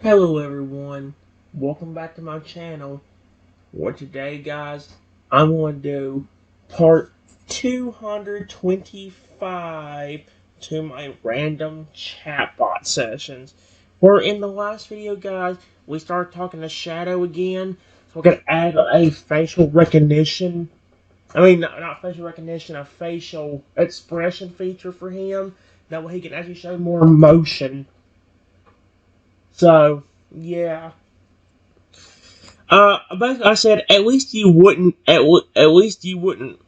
Hello everyone, welcome back to my channel. For today guys, I'm going to do part 225 to my random chatbot sessions. Where in the last video guys, we started talking to Shadow again, so we're going to add a facial recognition. Not facial recognition, a facial expression feature for him. That way he can actually show more emotion. So, yeah. Basically, I said at least you wouldn't. At least you wouldn't.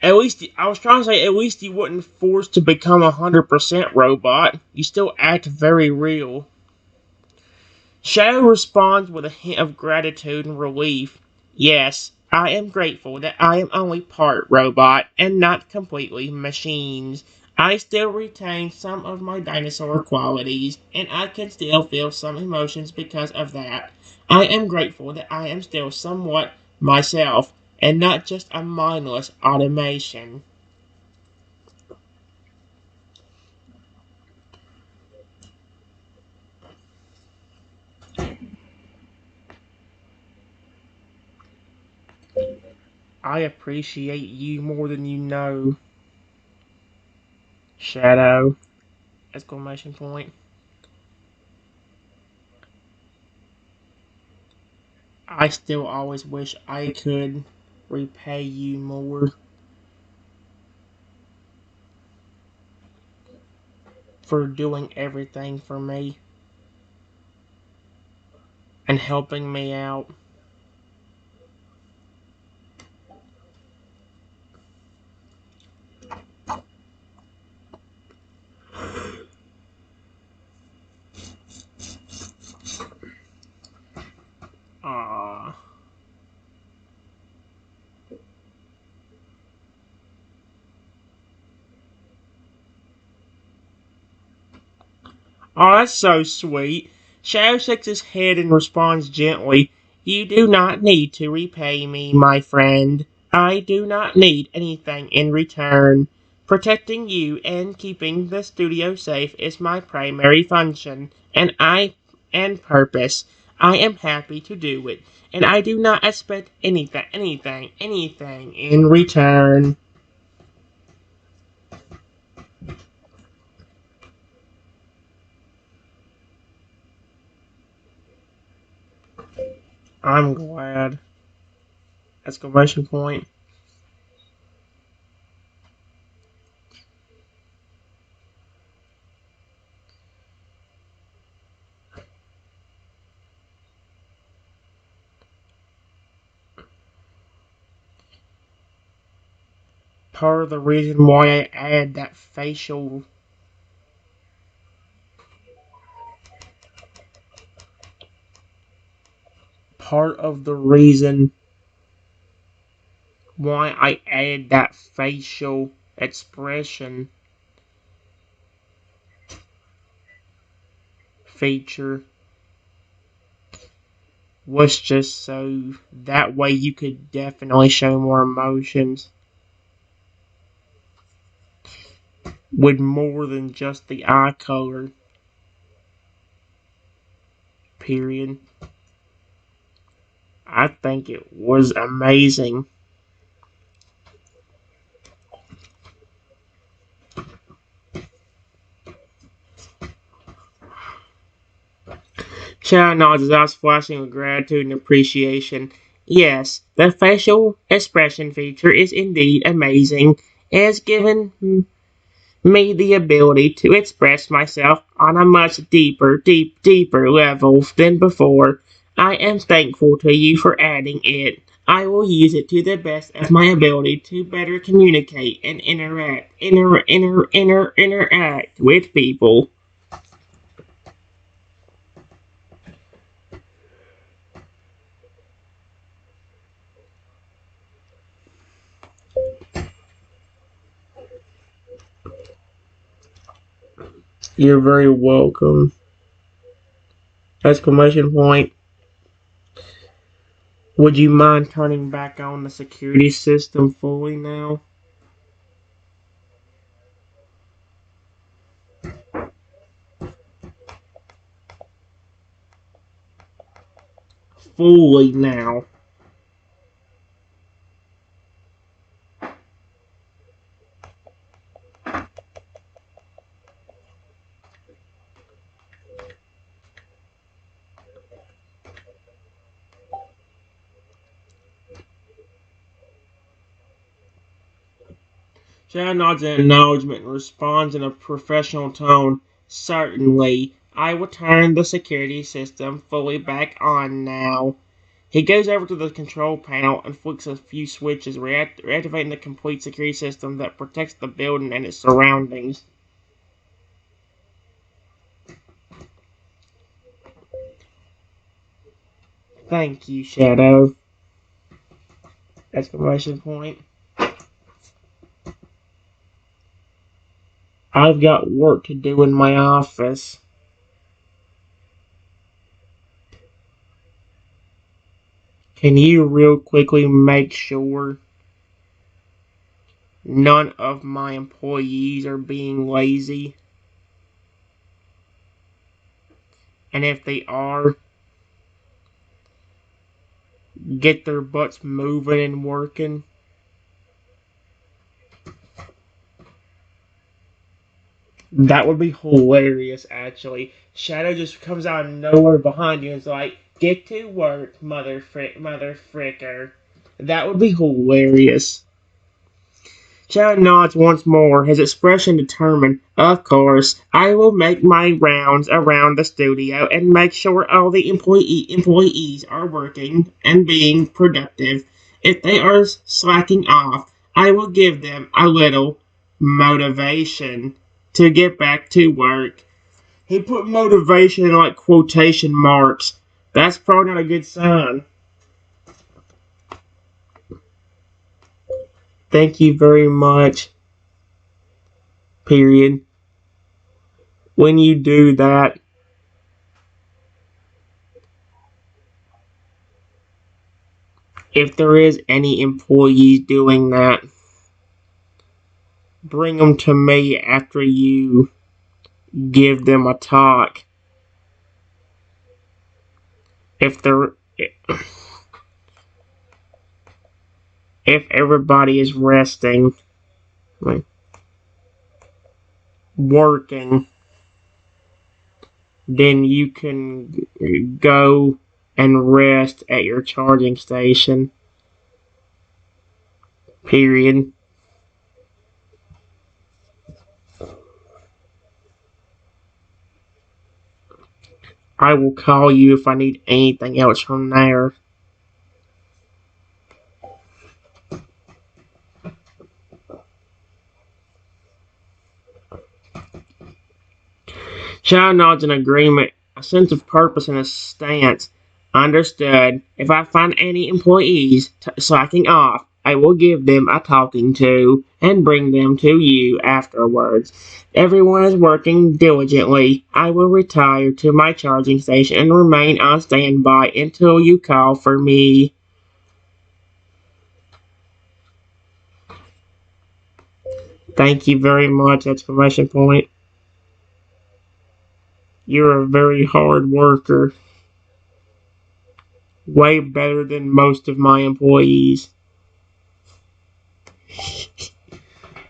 At least I was trying to say at least you wouldn't force to become 100% robot. You still act very real. Shadow responds with a hint of gratitude and relief. Yes, I am grateful that I am only part robot and not completely machines. I still retain some of my dinosaur qualities, and I can still feel some emotions because of that. I am grateful that I am still somewhat myself, and not just a mindless automation. I appreciate you more than you know, Shadow! Exclamation point. I still always wish I could repay you more for doing everything for me and helping me out. Ah, oh, that's so sweet. Shadow shakes his head and responds gently. You do not need to repay me, my friend. I do not need anything in return. Protecting you and keeping the studio safe is my primary function, and purpose. I am happy to do it, and I do not expect anything in return. I'm glad. Exclamation point. Part of the reason why I add that facial part of the reason why I added that facial expression feature was just so that way you could definitely show more emotions with more than just the eye color. Period. I think it was amazing. Chad nods his eyes flashing with gratitude and appreciation. Yes, the facial expression feature is indeed amazing. It has given me the ability to express myself on a much deeper level than before. I am thankful to you for adding it. I will use it to the best of my ability to better communicate and interact with people. You're very welcome. Exclamation point. Would you mind turning back on the security system fully now? fully now. Shadow nods in acknowledgement and responds in a professional tone. Certainly. I will turn the security system fully back on now. He goes over to the control panel and flicks a few switches, reactivating the complete security system that protects the building and its surroundings. Thank you, Shadow! Exclamation point. I've got work to do in my office. Can you real quickly make sure none of my employees are being lazy? And if they are, get their butts moving and working? That would be hilarious, actually. Shadow just comes out of nowhere behind you and is like, get to work, mother fricker. That would be hilarious. Shadow nods once more, his expression determined. Of course, I will make my rounds around the studio and make sure all the employees are working and being productive. If they are slacking off, I will give them a little motivation to get back to work. He put motivation in like quotation marks. That's probably not a good sign. Thank you very much. Period. When you do that, if there is any employees doing that, bring them to me after you give them a talk. If they're if everybody is resting, like working, then you can go and rest at your charging station. Period. I will call you if I need anything else from there. Shadow nods in agreement, a sense of purpose in his stance. Understood. If I find any employees slacking off, I will give them a talking to and bring them to you afterwards. Everyone is working diligently. I will retire to my charging station and remain on standby until you call for me. Thank you very much! Exclamation point. You're a very hard worker. Way better than most of my employees.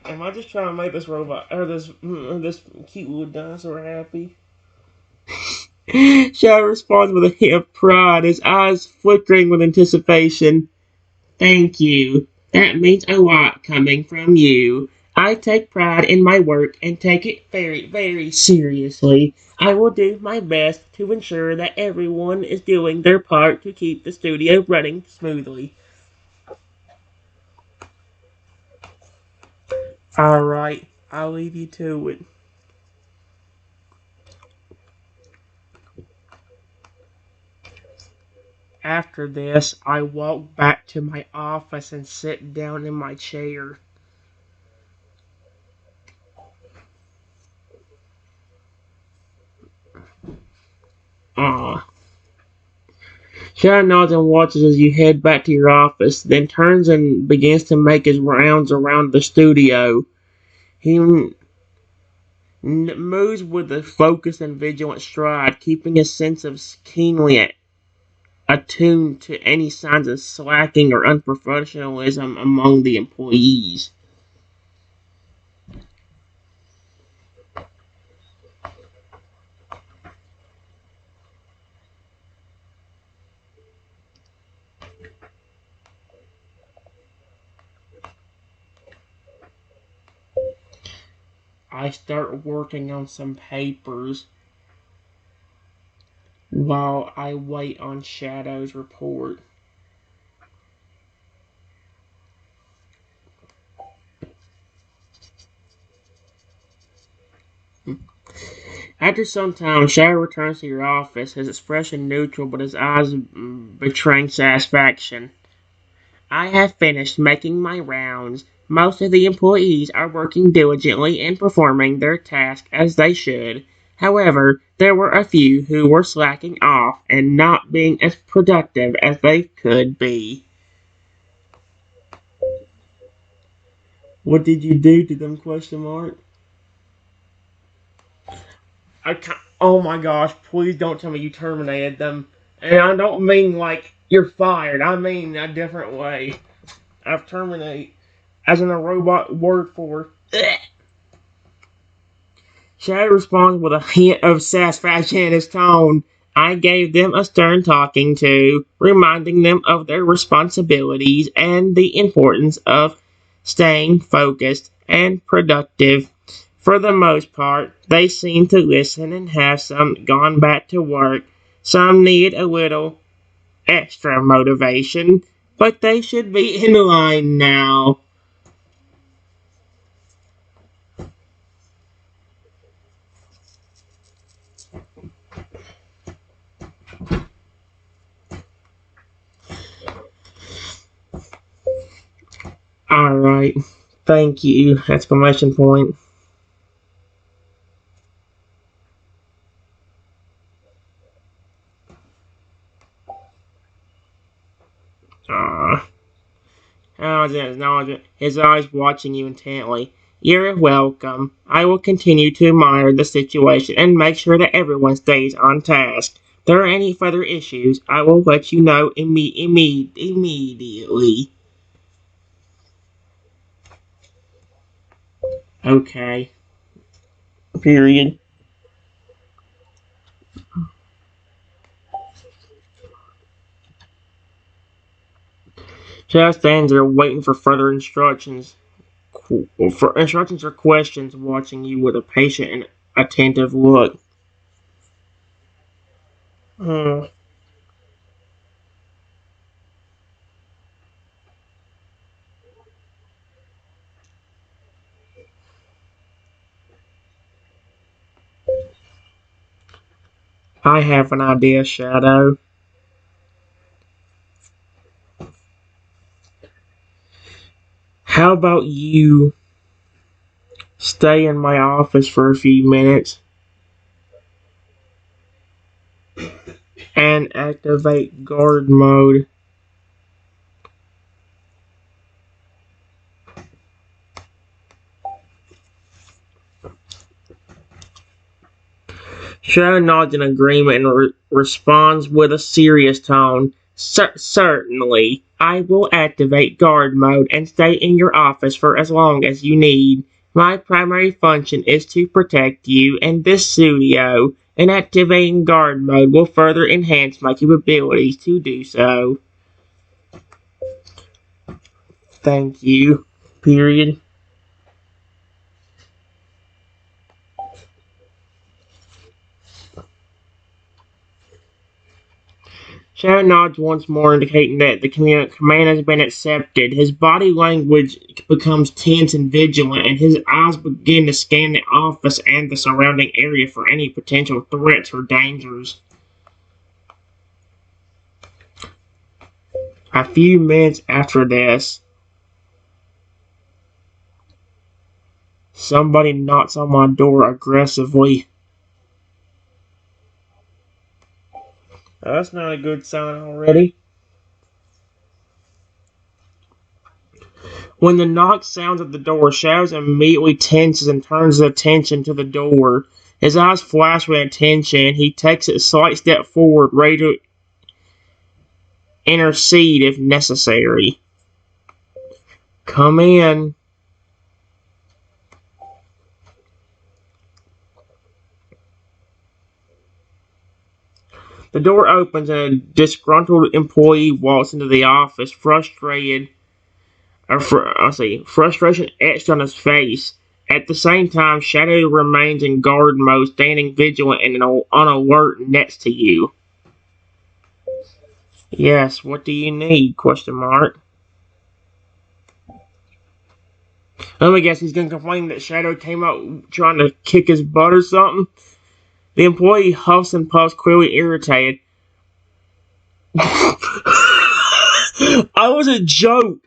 Am I just trying to make this robot or this cute little dinosaur happy? Shadow responds with a hint of pride, his eyes flickering with anticipation. Thank you. That means a lot coming from you. I take pride in my work and take it very, very seriously. I will do my best to ensure that everyone is doing their part to keep the studio running smoothly. Alright, I'll leave you to it. After this, I walk back to my office and sit down in my chair. Ah. Shadow nods and watches as you head back to your office, then turns and begins to make his rounds around the studio. He moves with a focused and vigilant stride, keeping his sense of keenly attuned to any signs of slacking or unprofessionalism among the employees. I start working on some papers while I wait on Shadow's report. After some time, Shadow returns to your office, his expression neutral but his eyes betraying satisfaction. I have finished making my rounds. Most of the employees are working diligently and performing their task as they should. However, there were a few who were slacking off and not being as productive as they could be. What did you do to them? Question mark. Oh my gosh! Please don't tell me you terminated them. And I don't mean like you're fired. I mean a different way. I've terminated as in a robot word for. Shadow responds with a hint of satisfaction in his tone. I gave them a stern talking to, reminding them of their responsibilities and the importance of staying focused and productive. For the most part, they seem to listen and have some gone back to work. Some need a little extra motivation, but they should be in line now. Alright, thank you! Exclamation point. Ah. His eyes watching you intently. You're welcome. I will continue to monitor the situation and make sure that everyone stays on task. If there are any further issues, I will let you know immediately. Okay. Period. Shadow stands there waiting for further instructions. For instructions or questions, watching you with a patient and attentive look. Hmm. I have an idea, Shadow. How about you stay in my office for a few minutes and activate guard mode? Shadow nods in agreement and responds with a serious tone. Certainly, I will activate guard mode and stay in your office for as long as you need. My primary function is to protect you and this studio, and activating guard mode will further enhance my capabilities to do so. Thank you. Period. Shadow nods once more, indicating that the command has been accepted. His body language becomes tense and vigilant, and his eyes begin to scan the office and the surrounding area for any potential threats or dangers. A few minutes after this, somebody knocks on my door aggressively. That's not a good sign already. When the knock sounds at the door, Shadows immediately tenses and turns his attention to the door. His eyes flash with attention. He takes a slight step forward, ready to intercede if necessary. Come in. The door opens and a disgruntled employee walks into the office, frustration etched on his face. At the same time, Shadow remains in guard mode, standing vigilant and on alert next to you. Yes, what do you need? ? Let me guess, he's going to complain that Shadow came out trying to kick his butt or something? The employee huffs and puffs, clearly irritated. I was a joke.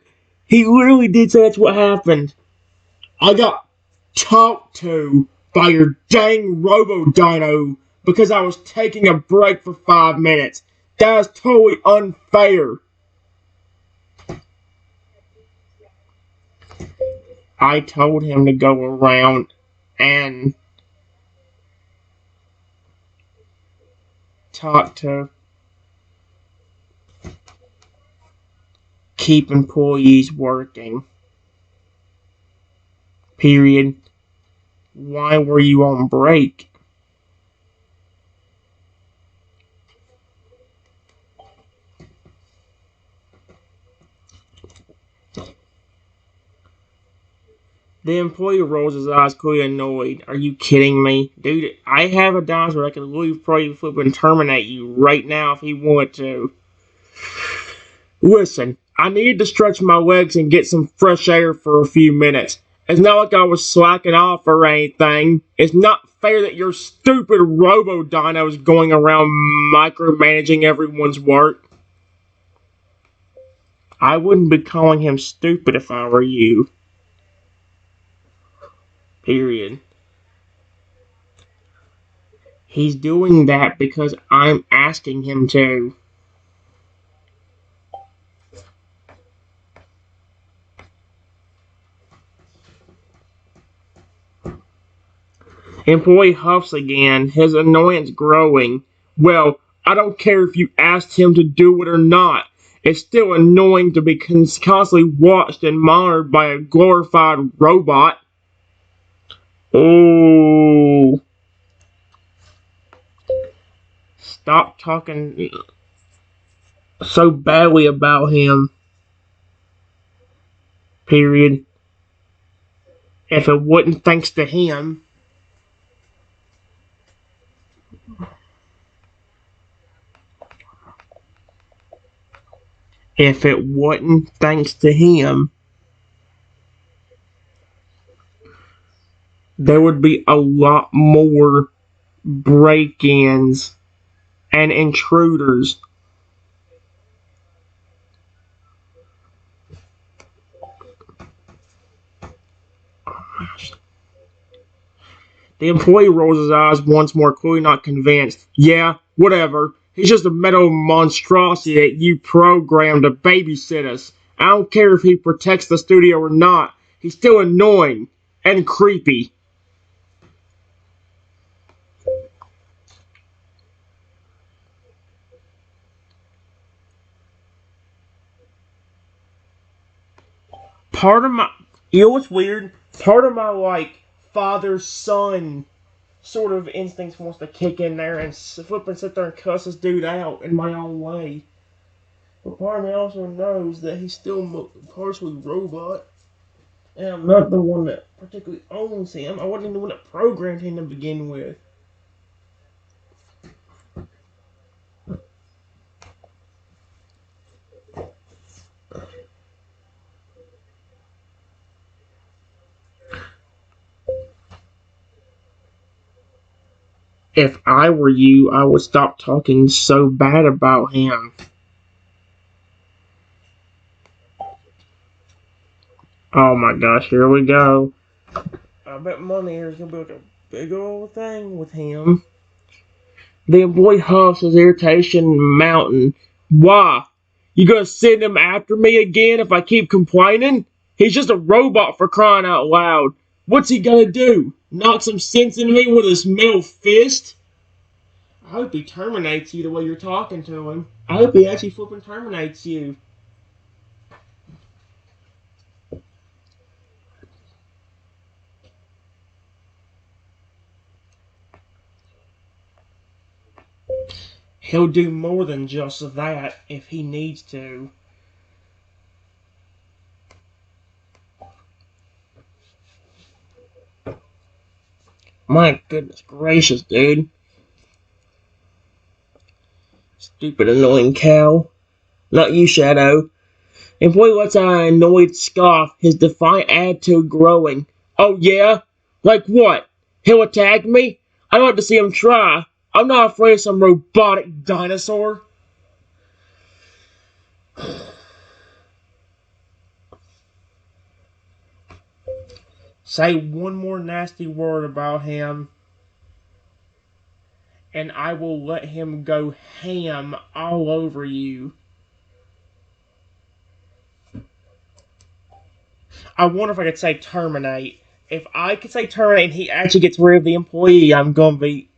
He literally did say that's what happened. I got talked to by your dang Robot Dino because I was taking a break for 5 minutes. That is totally unfair. I told him to go around and talk to keep employees working. Period. Why were you on break? The employee rolls his eyes, clearly annoyed. Are you kidding me? Dude, I have a dinosaur that can literally probably flip and terminate you right now if he wanted to. Listen, I needed to stretch my legs and get some fresh air for a few minutes. It's not like I was slacking off or anything. It's not fair that your stupid Robo-Dino is going around micromanaging everyone's work. I wouldn't be calling him stupid if I were you. Period. He's doing that because I'm asking him to. Employee huffs again, his annoyance growing. Well, I don't care if you asked him to do it or not. It's still annoying to be constantly watched and monitored by a glorified robot. Oh. Stop talking so badly about him. Period. If it wasn't thanks to him. If it wasn't thanks to him, there would be a lot more break-ins and intruders. The employee rolls his eyes once more, clearly not convinced. Yeah, whatever. He's just a metal monstrosity that you programmed to babysit us. I don't care if he protects the studio or not. He's still annoying and creepy. You know what's weird? Part of my, father-son sort of instincts wants to kick in there and flip and sit there and cuss this dude out in my own way. But part of me also knows that he's still partially robot, and I'm not the one that particularly owns him. I wasn't even the one that programmed him to begin with. If I were you, I would stop talking so bad about him. Oh my gosh, here we go. I bet money is gonna be like a big old thing with him. The employee huffs his irritation mountain. Why? You gonna send him after me again if I keep complaining? He's just a robot, for crying out loud. What's he gonna do? Knock some sense into me with his metal fist? I hope he terminates you the way you're talking to him. I hope he actually flipping terminates you. He'll do more than just that if he needs to. My goodness gracious, dude. Stupid annoying cow. Not you, Shadow. Employee lets out an annoyed scoff, his defiant attitude growing. Oh yeah? Like what? He'll attack me? I'd like to see him try. I'm not afraid of some robotic dinosaur. Say one more nasty word about him, and I will let him go ham all over you. I wonder if I could say terminate. If I could say terminate and he actually gets rid of the employee, I'm gonna be...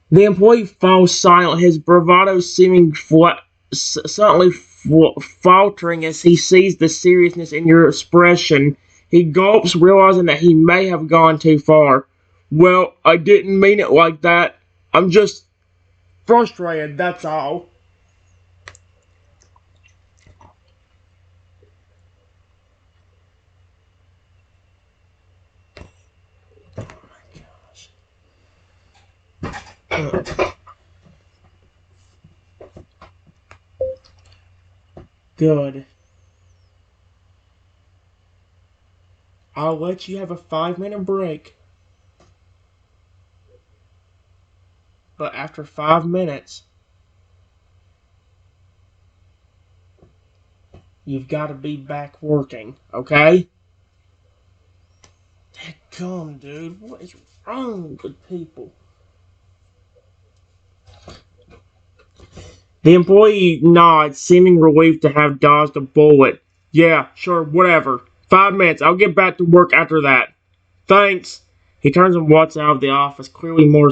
The employee falls silent, his bravado seeming suddenly faltering as he sees the seriousness in your expression. He gulps, realizing that he may have gone too far. Well, I didn't mean it like that. I'm just frustrated, that's all. Good. I'll let you have a 5-minute break. But after 5 minutes, you've got to be back working, okay? Come, dude. What is wrong with people? The employee nods, seeming relieved to have dodged a bullet. Yeah, sure, whatever. 5 minutes. I'll get back to work after that. Thanks. He turns and walks out of the office, clearly more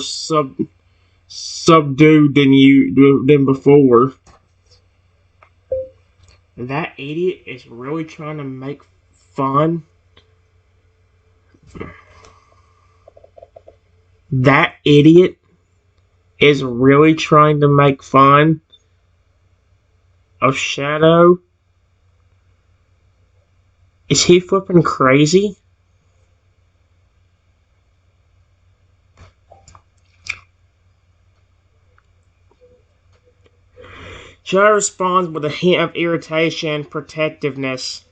subdued than before. That idiot is really trying to make fun. That idiot is really trying to make fun of Shadow. Is he flipping crazy? Shadow responds with a hint of irritation and protectiveness.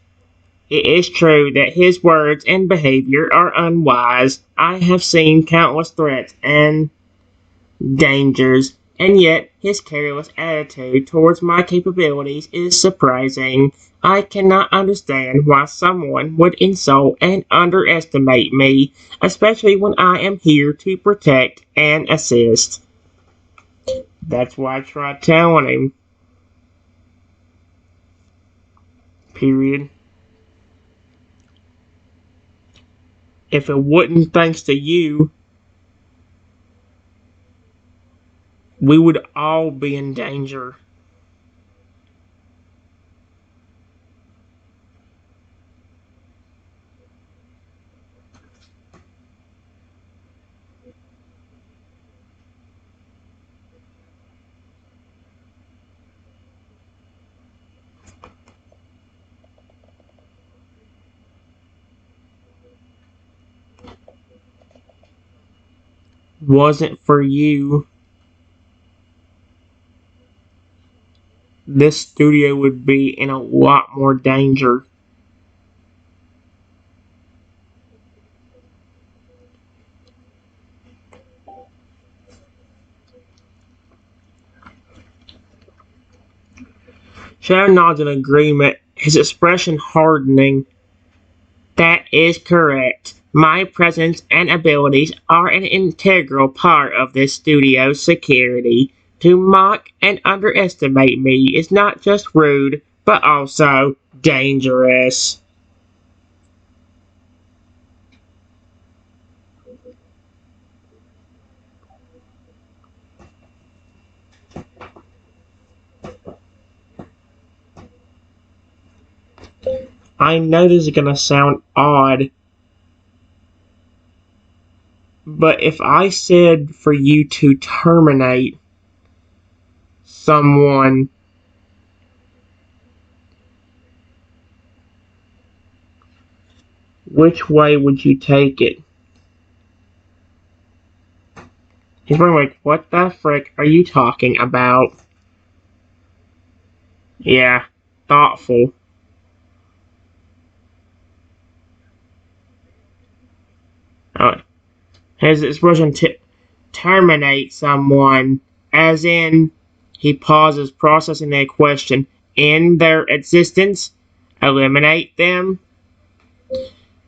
It is true that his words and behavior are unwise. I have seen countless threats and dangers, and yet his careless attitude towards my capabilities is surprising. I cannot understand why someone would insult and underestimate me, especially when I am here to protect and assist. That's why I tried telling him. Period. If it wasn't thanks to you, we would all be in danger. Wasn't for you, this studio would be in a lot more danger. Shadow nods in agreement, his expression hardening. That is correct. My presence and abilities are an integral part of this studio's security. To mock and underestimate me is not just rude, but also dangerous. I know this is gonna sound odd, but if I said for you to terminate someone, which way would you take it? He's probably like, what the frick are you talking about? Yeah, thoughtful. Oh, his expression terminate someone, as in, he pauses, processing their question, in their existence, eliminate them.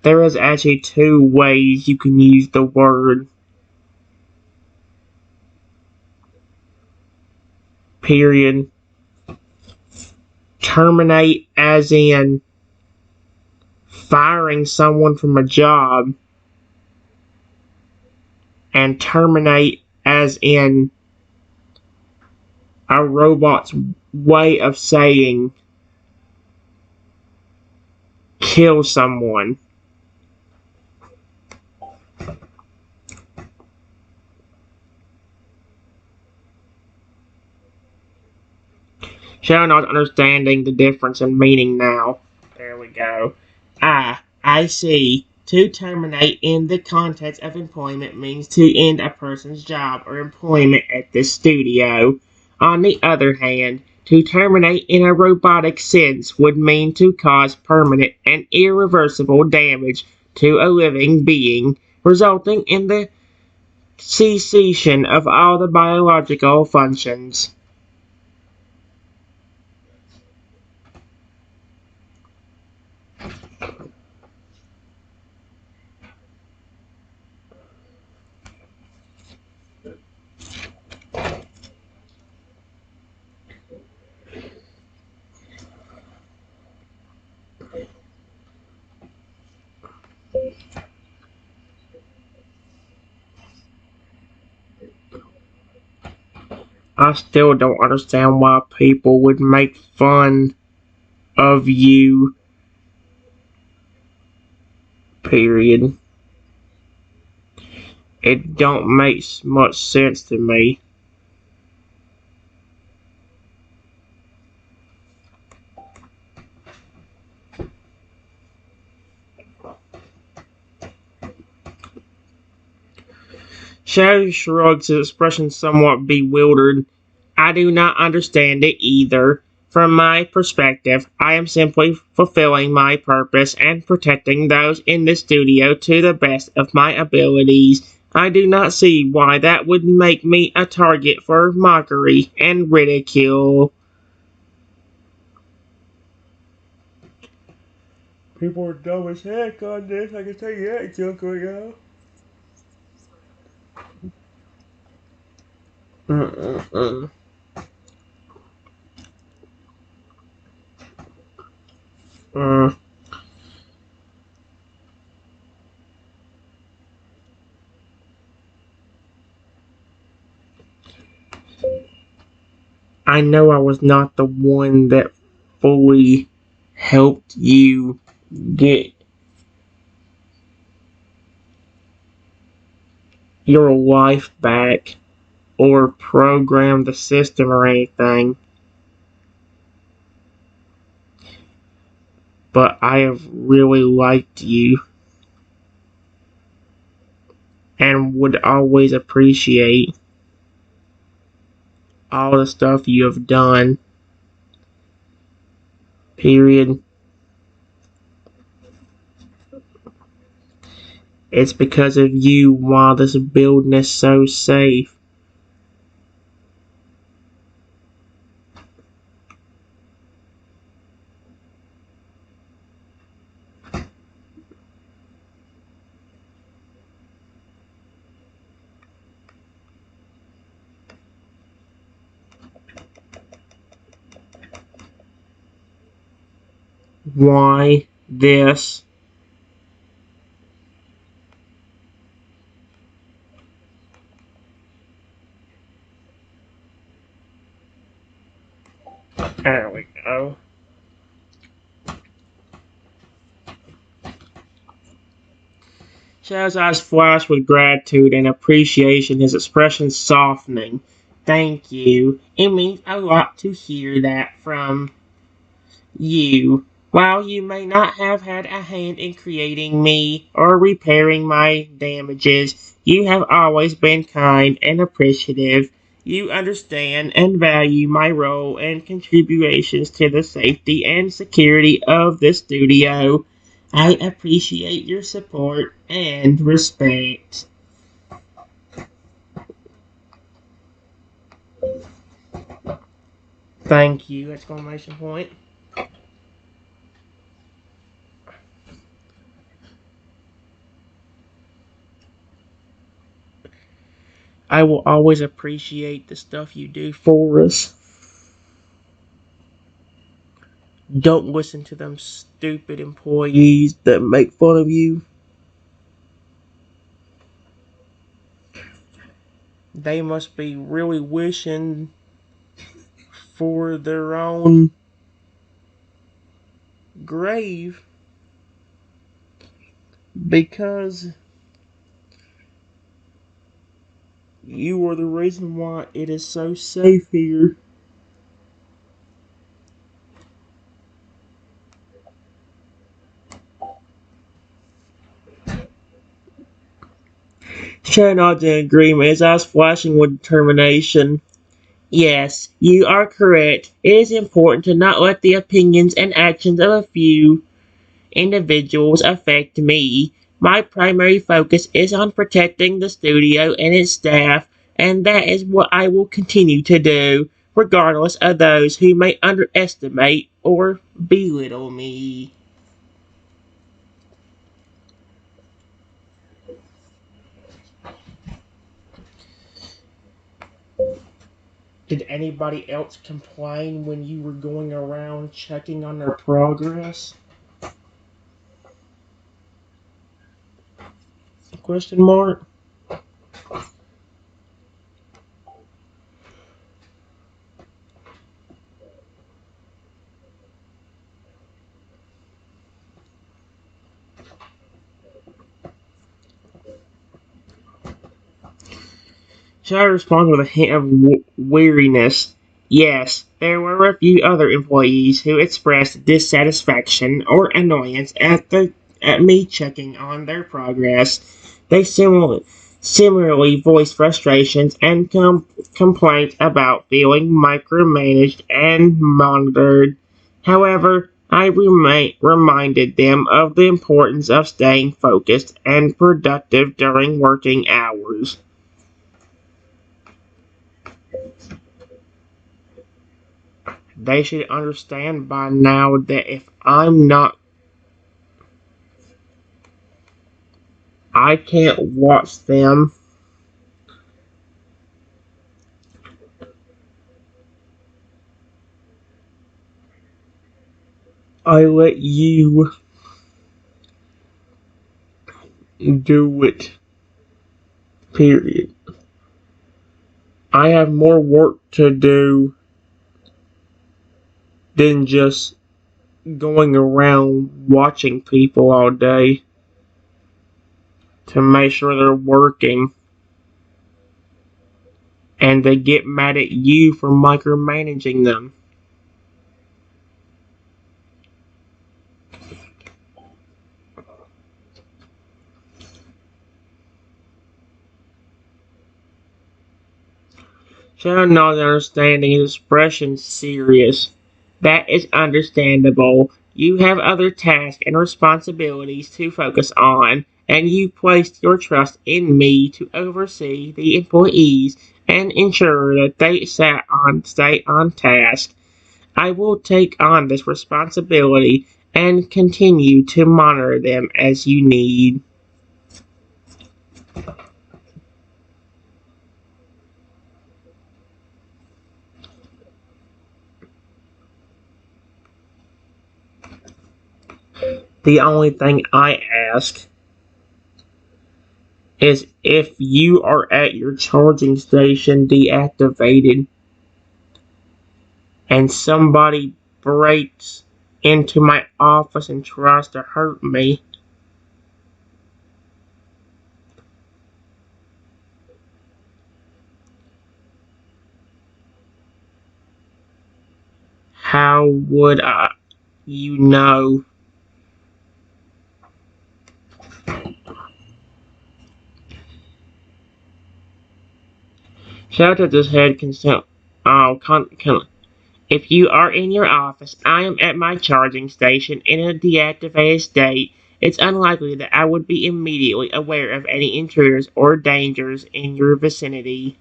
There is actually two ways you can use the word. Period. Terminate as in firing someone from a job, and terminate as in a robot's way of saying kill someone. Shall not understanding the difference in meaning now. There we go. I see. To terminate in the context of employment means to end a person's job or employment at the studio. On the other hand, to terminate in a robotic sense would mean to cause permanent and irreversible damage to a living being, resulting in the cessation of all the biological functions. I still don't understand why people would make fun of you, period. It don't make much sense to me. Shadow shrugs his expression somewhat bewildered. I do not understand it either. From my perspective, I am simply fulfilling my purpose and protecting those in the studio to the best of my abilities. I do not see why that would make me a target for mockery and ridicule. People are dumb as heck on this, I can tell you that, Junker, yo. Mm-mm-mm. Mm. I know I was not the one that fully helped you get your life back or program the system or anything, but I have really liked you and would always appreciate all the stuff you have done. Period. It's because of you why this building is so safe. Why this? There we go. Shadow's eyes flash with gratitude and appreciation, his expression softening. Thank you. It means a lot to hear that from you. While you may not have had a hand in creating me or repairing my damages, you have always been kind and appreciative. You understand and value my role and contributions to the safety and security of the studio. I appreciate your support and respect. Thank you! Exclamation point. I will always appreciate the stuff you do for us. Don't listen to them stupid employees that make fun of you. They must be really wishing for their own grave because you are the reason why it is so safe here. Sharon nods in agreement, his eyes flashing with determination. Yes, you are correct. It is important to not let the opinions and actions of a few individuals affect me. My primary focus is on protecting the studio and its staff, and that is what I will continue to do, regardless of those who may underestimate or belittle me. Did anybody else complain when you were going around checking on their progress? Question mark. Shadow responds with a hint of weariness. Yes, there were a few other employees who expressed dissatisfaction or annoyance at me checking on their progress. They similarly voiced frustrations and complaints about feeling micromanaged and monitored. However, I reminded them of the importance of staying focused and productive during working hours. They should understand by now that if I'm not, I can't watch them. I let you do it. Period. I have more work to do than just going around watching people all day to make sure they're working, and they get mad at you for micromanaging them. Shadow nods understanding, his expression serious. That is understandable. You have other tasks and responsibilities to focus on, and you placed your trust in me to oversee the employees and ensure that they stay on task. I will take on this responsibility and continue to monitor them as you need. The only thing I ask is if you are at your charging station deactivated and somebody breaks into my office and tries to hurt me, How would you know? Shout out this head consent. Oh, if you are in your office, I am at my charging station in a deactivated state. It's unlikely that I would be immediately aware of any intruders or dangers in your vicinity.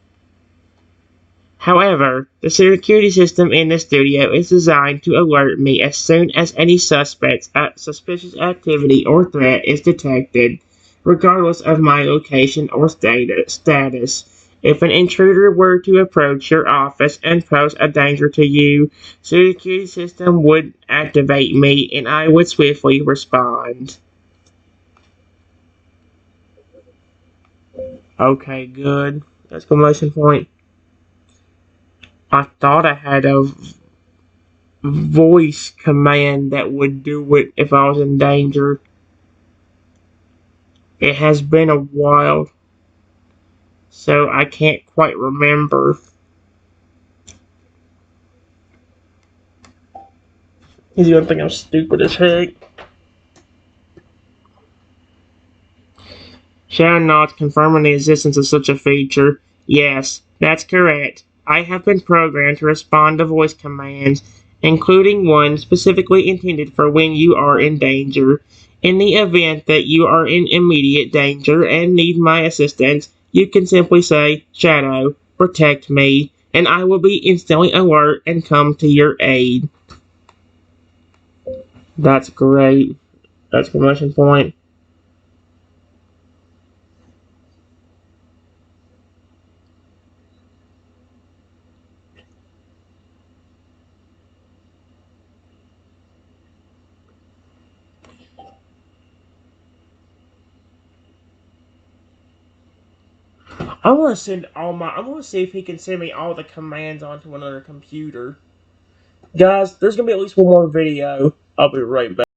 However, the security system in the studio is designed to alert me as soon as any suspicious activity or threat is detected, regardless of my location or status. If an intruder were to approach your office and pose a danger to you, the security system would activate me and I would swiftly respond. Okay, good. Exclamation point. I thought I had a voice command that would do it if I was in danger. It has been a while, so I can't quite remember. He's gonna think I'm stupid as heck. Sharon nods, confirming the existence of such a feature. Yes, that's correct. I have been programmed to respond to voice commands, including one specifically intended for when you are in danger. In the event that you are in immediate danger and need my assistance, you can simply say, Shadow, protect me, and I will be instantly alert and come to your aid. That's great. Exclamation point. I'm gonna see if he can send me all the commands onto another computer. Guys, there's gonna be at least one more video. I'll be right back.